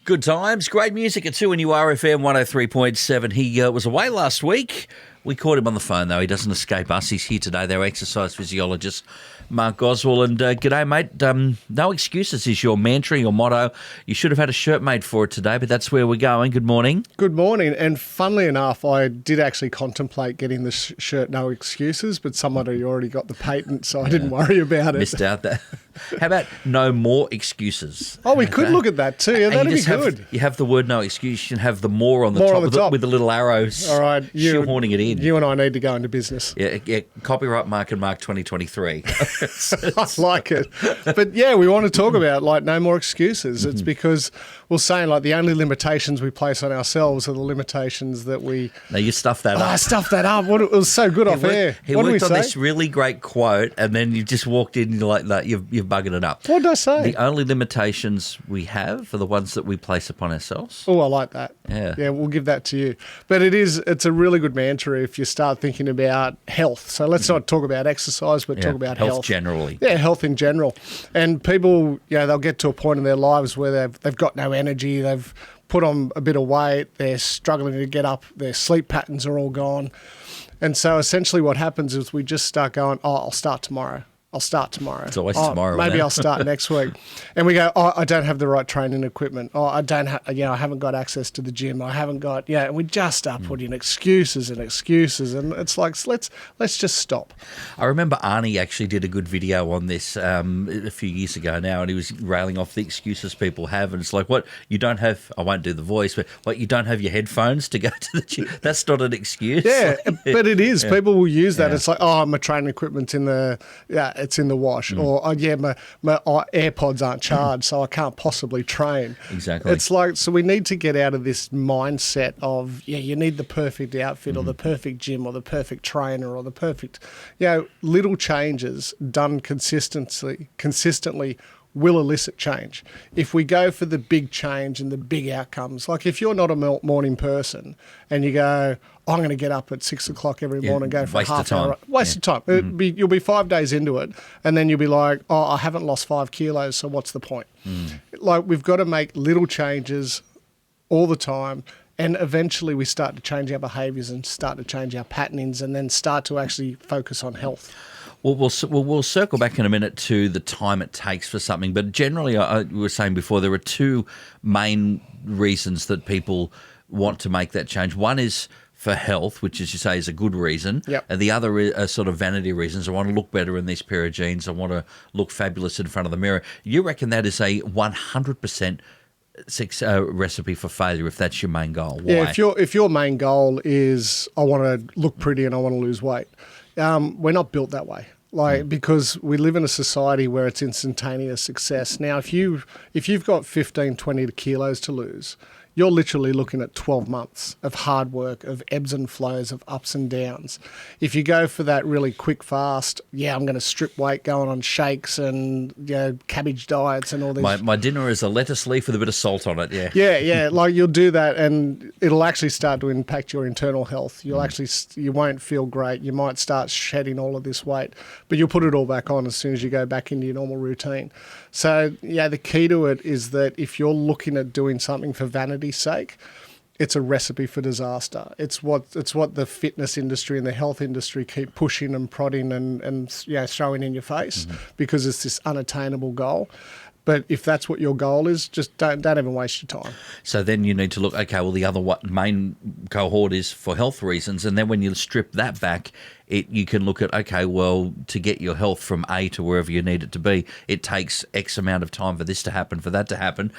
Good times, great music at 2 and URFM 103.7. He was away last week. We caught him on the phone, though. He doesn't escape us. He's here today, their exercise physiologist, Mark Goswell. And g'day, mate. No excuses is your mantra, your motto. You should have had a shirt made for it today, but that's where we're going. Good morning. Good morning. And funnily enough, I did actually contemplate getting the shirt No Excuses, but somebody already got the patent, so I didn't worry about it. Missed out that. How about no more excuses? Oh, we could look at that too. Yeah, that'd be good. You have the word no excuse, you can have the more on the top, with the little arrows. All right, shoehorning it in. You and I need to go into business. Yeah, copyright Mark and Mark 2023. I like it. But yeah, we want to talk about like no more excuses. It's because we're saying like the only limitations we place on ourselves are the limitations that we... No, you stuffed that up. I stuffed that up. It was so good off air. He worked on this really great quote and then you just walked in like that. You've buggered it up. What did I say? The only limitations we have are the ones that we place upon ourselves. Oh, I like that. Yeah, we'll give that to you. But it's a really good mantra if you start thinking about health. So let's not talk about exercise, but talk about health. Health generally. Yeah, health in general. And people, they'll get to a point in their lives where they've got no energy, they've put on a bit of weight, they're struggling to get up, their sleep patterns are all gone. And so essentially what happens is we just start going, I'll start tomorrow. It's always tomorrow. Maybe I'll start next week. And we go, I don't have the right training equipment. I don't have, I haven't got access to the gym. I haven't got, and we just start putting excuses. And it's like, let's just stop. I remember Arnie actually did a good video on this a few years ago now, and he was railing off the excuses people have. And it's like, what, you don't have, I won't do the voice, but what, you don't have your headphones to go to the gym? That's not an excuse. Yeah, but it is. Yeah. People will use that. Yeah. It's like, my training equipment's it's in the wash, or my AirPods aren't charged, so I can't possibly train. Exactly. It's like, so we need to get out of this mindset of you need the perfect outfit or the perfect gym or the perfect trainer or the perfect, little changes done consistently will elicit change. If we go for the big change and the big outcomes, like if you're not a morning person and you go, I'm going to get up at 6 o'clock every morning and go for half an hour. Waste of time. You'll be 5 days into it and then you'll be like, I haven't lost 5 kilos, so what's the point? Like we've got to make little changes all the time, and eventually we start to change our behaviours and start to change our patternings and then start to actually focus on health. Well, we'll circle back in a minute to the time it takes for something, but generally, we were saying before, there are two main reasons that people want to make that change. One is for health, which, as you say, is a good reason. Yep. And the other are sort of vanity reasons. I want to look better in this pair of jeans. I want to look fabulous in front of the mirror. You reckon that is a 100% recipe for failure if that's your main goal? Why? Yeah, if your main goal is I want to look pretty and I want to lose weight, we're not built that way. Because we live in a society where it's instantaneous success. Now, if you've got 15, 20 kilos to lose, you're literally looking at 12 months of hard work, of ebbs and flows, of ups and downs. If you go for that really quick, fast, I'm going to strip weight going on shakes and cabbage diets and all these. My dinner is a lettuce leaf with a bit of salt on it, yeah. Yeah, like you'll do that and it'll actually start to impact your internal health. You won't feel great. You might start shedding all of this weight, but you'll put it all back on as soon as you go back into your normal routine. So, the key to it is that if you're looking at doing something for vanity's sake, it's a recipe for disaster. It's what the fitness industry and the health industry keep pushing and prodding and throwing in your face because it's this unattainable goal. But if that's what your goal is, just don't even waste your time. So then you need to look, okay, well, the other main cohort is for health reasons. And then when you strip that back, you can look at, okay, well, to get your health from A to wherever you need it to be, it takes X amount of time for this to happen, for that to happen.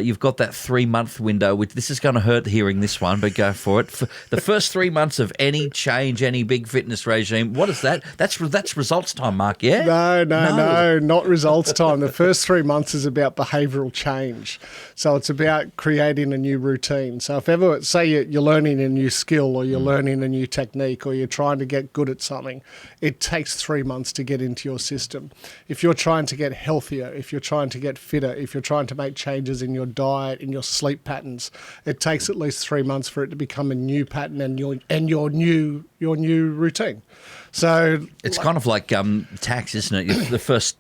You've got that 3-month window, which this is going to hurt hearing this one, but go for it. For the first 3 months of any change, any big fitness regime, what is that? That's results time, Mark, yeah? No, not results time. The first 3 months is about behavioural change. So it's about creating a new routine. So if ever, say you're learning a new skill or you're learning a new technique or you're trying to get good at something, it takes 3 months to get into your system. If you're trying to get healthier, if you're trying to get fitter, if you're trying to make changes in your diet, in your sleep patterns, it takes at least 3 months for it to become a new pattern and your your new routine. So it's kind of like tax, isn't it? The first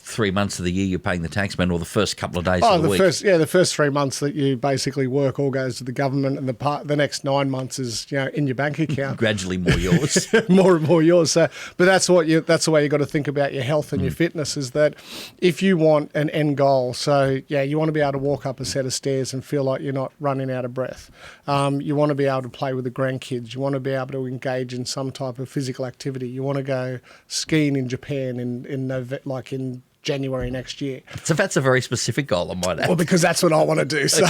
3 months of the year you're paying the tax man, or the first couple of days of the week. The first 3 months that you basically work all goes to the government, and the next 9 months is in your bank account. Gradually more yours. more and more yours. So, but that's the way you got to think about your health and your fitness, is that if you want an end goal, so you want to be able to walk up a set of stairs and feel like you're not running out of breath. You want to be able to play with the grandkids. You want to be able to engage in some type of physical activity. You want to go skiing in Japan in January next year. So that's a very specific goal, I might add. Well, because that's what I want to do. So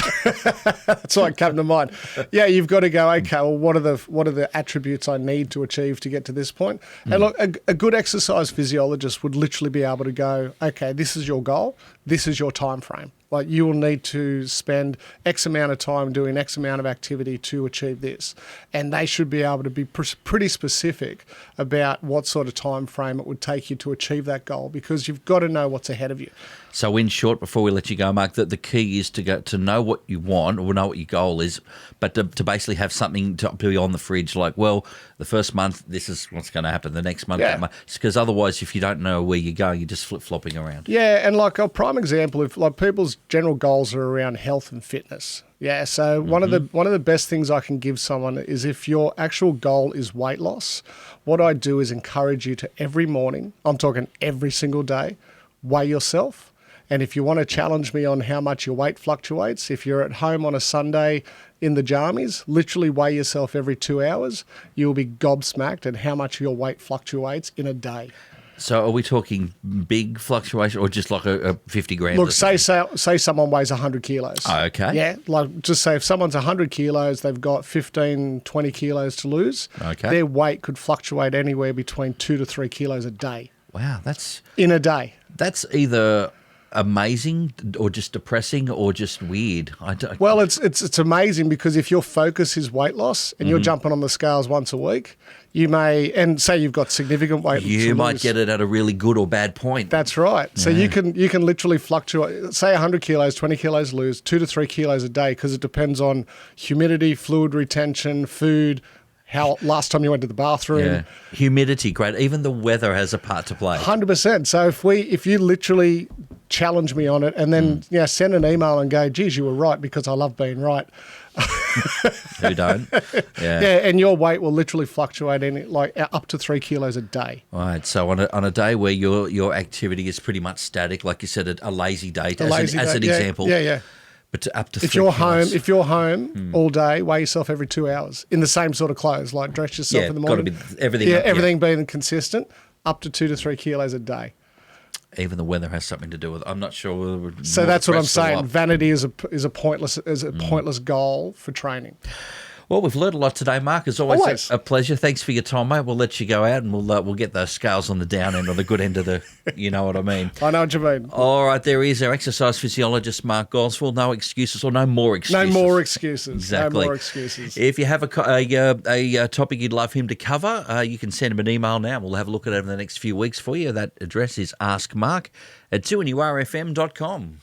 that's what came to mind. Yeah, you've got to go, okay, well, what are the attributes I need to achieve to get to this point? And look, a good exercise physiologist would literally be able to go, okay, this is your goal. This is your time frame. Like, you will need to spend X amount of time doing X amount of activity to achieve this. And they should be able to be pretty specific about what sort of time frame it would take you to achieve that goal, because you've got to know what's ahead of you. So in short, before we let you go, Mark, that the key is to know what you want or know what your goal is, but to basically have something to be on the fridge, like, well, the first month, this is what's going to happen. The next month, that month. Because otherwise, if you don't know where you're going, you're just flip-flopping around. Yeah, and like a prime example, if like people's general goals are around health and fitness. Yeah, so one of the best things I can give someone is, if your actual goal is weight loss, what I do is encourage you to every morning, I'm talking every single day, weigh yourself. And if you want to challenge me on how much your weight fluctuates, if you're at home on a Sunday in the jammies, literally weigh yourself every 2 hours. You'll be gobsmacked at how much your weight fluctuates in a day. So are we talking big fluctuation, or just like a 50 grams? Look, say someone weighs 100 kilos. Oh, okay. Yeah, like just say if someone's 100 kilos, they've got 15, 20 kilos to lose. Okay. Their weight could fluctuate anywhere between 2 to 3 kilos a day. Wow, that's... In a day. That's either amazing or just depressing or just weird. Well, it's amazing, because if your focus is weight loss and you're jumping on the scales once a week, you may, and say you've got significant weight loss. You might get it at a really good or bad point. That's right. So you can literally fluctuate, say 100 kilos, 20 kilos lose, 2 to 3 kilos a day, because it depends on humidity, fluid retention, food, how last time you went to the bathroom. Yeah. Humidity, great. Even the weather has a part to play. 100%. So if you literally challenge me on it, and then send an email and go, geez, you were right, because I love being right. Who don't? Yeah. Yeah, and your weight will literally fluctuate up to 3 kilos a day. Right. So on a day where your activity is pretty much static, like you said, a lazy day, as an example. Yeah. But up to if 3 kilos. If you're home all day, weigh yourself every 2 hours in the same sort of clothes, like dress yourself in the morning. Got to be everything. Everything being consistent, up to 2 to 3 kilos a day. Even the weather has something to do with it. I'm not sure. So that's what I'm saying. Vanity is a pointless goal for training. Well, we've learned a lot today, Mark. As always. A pleasure. Thanks for your time, mate. We'll let you go out, and we'll get those scales on the down end or the good end of the, you know what I mean. I know what you mean. All right, there is our exercise physiologist, Mark Goswell. No excuses, or no more excuses. No more excuses. Exactly. No more excuses. If you have a topic you'd love him to cover, you can send him an email now. We'll have a look at it over the next few weeks for you. That address is askmark@2nurfm.com.